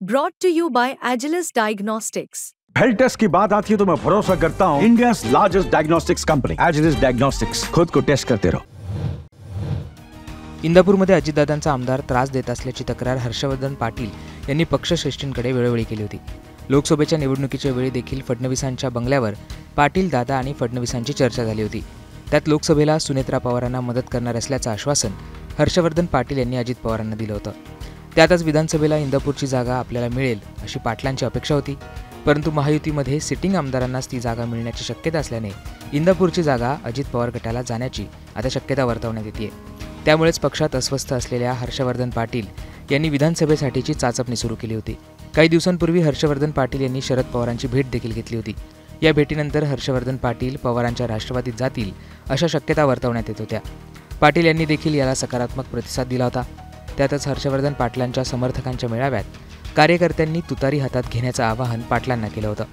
Brought to you by Agilus Diagnostics. Health test की बात आती है तो मैं भरोसा करता हूँ India largest diagnostics company Agilus Diagnostics. खुद को टेस्ट करते रहो। इंदापूरमध्ये अजितदादांचा आमदार त्रास देत असल्याची तक्रार हर्षवर्धन पाटील यांनी पक्षश्रेष्ठींकडे वेळोवेळी केली होती। लोकसभेच्या निवडणुकीच्या वेळी देखील फडणवीसांच्या बंगल्यावर पाटील दादा आणि फडणवीसांची चर्चा झाली होती। त्यात लोकसभेला सुनेत्रा पवारांना मदत करणार असल्याचं आश्वासन हर्षवर्धन पाटील यांनी अजित पवारांना दिलं होतं। त्यातच विधानसभेला इंदापूरची जागा आपल्याला मिळेल अशी पाटलांची अपेक्षा होती, परंतु महायुतीमध्ये सिटिंग आमदारांनाच ती जागा मिळण्याची शक्यता असल्याने इंदापूरची जागा अजित पवार गटाला जाण्याची आता शक्यता वर्तवण्यात येते। त्यामुळेच पक्षात अस्वस्थ असलेल्या हर्षवर्धन पाटील यांनी विधानसभेसाठीची चाचपणी सुरू केली होती। काही दिवसांपूर्वी हर्षवर्धन पाटील यांनी शरद पवारांची भेट देखील घेतली होती। या भेटीनंतर हर्षवर्धन पाटील पवारांच्या राष्ट्रवादीत जातील अशा शक्यता वर्तवण्यात येत होत्या। पाटील यांनी देखील याला सकारात्मक प्रतिसाद दिला होता। त्यातच हर्षवर्धन पाटलांच्या समर्थकांच्या मेळाव्यात कार्यकर्त्यांनी तुतारी हातात घेण्याचं आवाहन पाटलांना केलं होतं।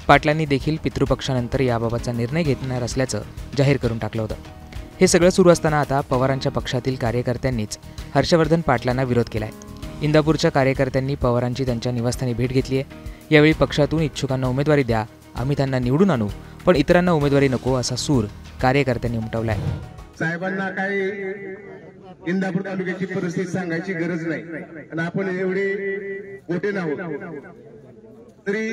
पाटलांनी देखील पितृपक्षानंतर याबाबतचा निर्णय घेणार असल्याचं जाहीर करून टाकलं होतं। हे सगळं सुरू असताना आता पवारांच्या पक्षातील कार्यकर्त्यांनीच हर्षवर्धन पाटलांना विरोध केलाय। इंदापूरच्या कार्यकर्त्यांनी पवारांची त्यांच्या निवासस्थानी भेट घेतली आहे। यावेळी पक्षातून इच्छुकांना उमेदवारी द्या, आम्ही त्यांना निवडून आणू, पण इतरांना उमेदवारी नको असा सूर कार्यकर्त्यांनी उमटवलाय। साहेबांना काही इंदापूर तालुक्याची परिस्थिती सांगायची गरज नाही, आणि आपण एवढे मोठे नाहोत तरी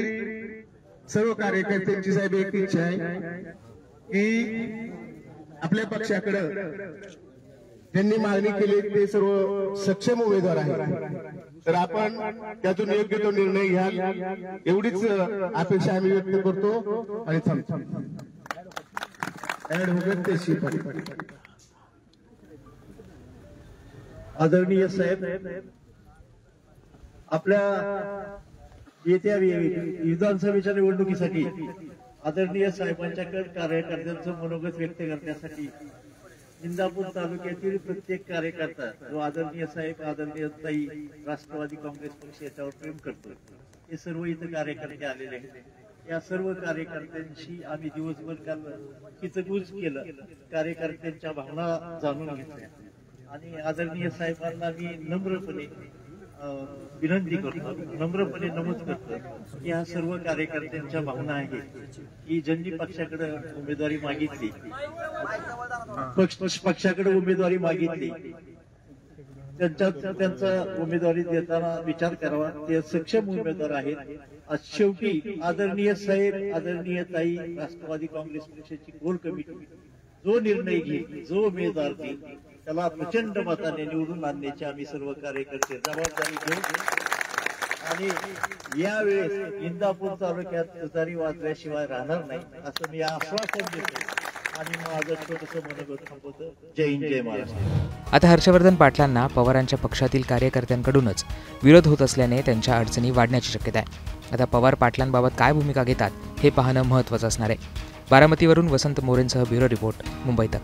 सर्व कार्यकर्त्यांची साहेब एक इच्छा आहे की आपल्या पक्षाकडे त्यांनी मागणी केली ते सर्व सक्षम उमेदवार आहेत, तर आपण त्यातून योग्य तो निर्णय घ्या एवढीच अपेक्षा आम्ही व्यक्त करतो। आणि आदरणीय साहेब, आपल्या येत्या विधानसभेच्या निवडणुकीसाठी आदरणीय साहेबांच्याकडे कार्यकर्त्यांचं मनोगत व्यक्त करण्यासाठी इंदापूर तालुक्यातील प्रत्येक कार्यकर्ता जो आदरणीय साहेब, आदरणीय ताई, राष्ट्रवादी काँग्रेस पक्ष याच्यावर प्रेम करतो, हे सर्व इथं कार्यकर्ते आलेले आहेत। या सर्व कार्यकर्त्यांशी आम्ही दिवसभर काल किचकूच केलं, कार्यकर्त्यांच्या भावना जाणून घेतल्या आणि आदरणीय साहेबांना मी नम्रपणे विनंती करतो, नम्रपणे नमूद करतो की या सर्व कार्यकर्त्यांच्या भावना आहेत की ज्यांनी पक्षाकडे उमेदवारी मागितली, पक्षाकडे उमेदवारी मागितली, त्यांचा उमेदवारी देताना विचार करावा, ते सक्षम उमेदवार आहेत। आज शेवटी आदरणीय साहेब, आदरणीय ताई, राष्ट्रवादी काँग्रेस पक्षाची कोर कमिटी जो निर्णय घेईल, जो उमेदवार देईल, त्याला प्रचंड मताने निवडून आणण्याची आम्ही सर्व कार्यकर्ते जबाबदारी घेऊ आणि यावेळेस इंदापूर तालुक्यात तुतारी वाजल्याशिवाय राहणार नाही असं मी आश्वासन देतो आणि माझं छोटंसं मनोगत थांबवतो। जय हिंद, जय महाराष्ट्र। आता हर्षवर्धन पाटलांना पवारांच्या पक्षातील कार्यकर्त्यांकडूनच विरोध होत असल्याने त्यांच्या अडचणी वाढण्याची शक्यता आहे। आता पवार पाटलांबाबत काय भूमिका घेतात हे पाहणं महत्त्वाचं असणार आहे। बारामतीवरून वसंत मोरेंसह ब्युरो रिपोर्ट, मुंबई तक।